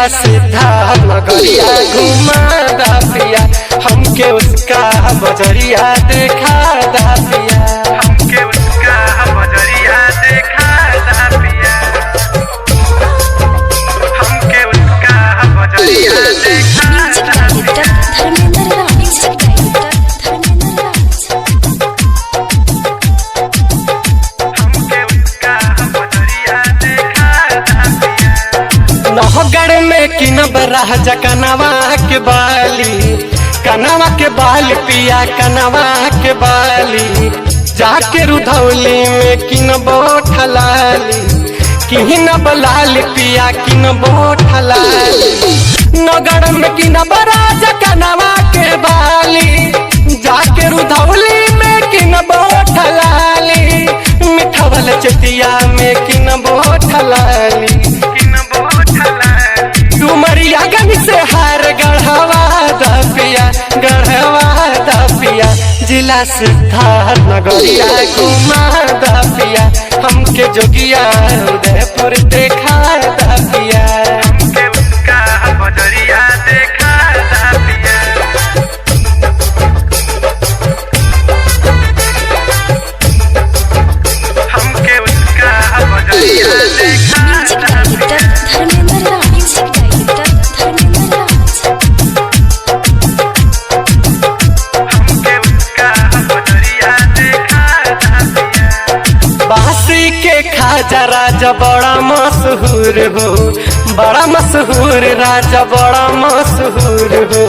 जिला सिद्धार्थ नगरिया घुमा दा पिया, हमके उसका बजरिया देखा दा पिया, हमके उसका बजरिया देखा दा पिया, हमके उसका बजरिया देखा दा पिया। नहगढ़ में किनब राजा कनवा के बाली, कनवा के बाल पिया कनवा के बाली, जाके रुधौली में किनबो ठलाली, किनब लाल पिया किनबो ठलाली। नगढ़ में किनब राजा कनवा के बाली, जाके रुधौली में किनबो ठलाली, मिठवल चटिया में किनबो ठलाली, डुमरिया गंज से हार गढ़वा दा पिया, गढ़वा दा पिया, जिला सिद्धार्थ नगरिया घुमा दा पिया, हमके जोगिया उदयपुर देखा दा पिया, हमके उसका बजरिया देखा दा पिया, हमके उसका बजरिया देखा दा पिया। बासी के खाजा राजा बड़ा मशहूर हो, बड़ा मशहूर राजा बड़ा मशहूर हो,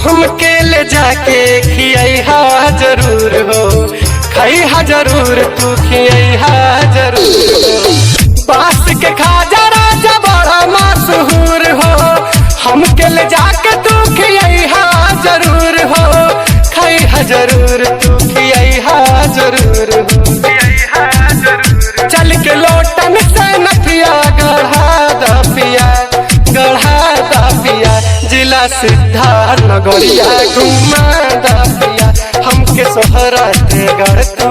हमके ले जाके खिया जरूर हो, खैहा जरूर तू खिया जरूर हो। बास के खाजा राजा बड़ा मशहूर हो, हमके ले जाके तू खिया जरूर हो, खैहा जरूर तू खिया जरूर हो। चल के लोटन से नथिया गढ़ा दा पिया, गढ़ा दा पिया, जिला सिद्धार्थ नगरिया घुमा दा पिया, हमके सोहरा गढ़ तू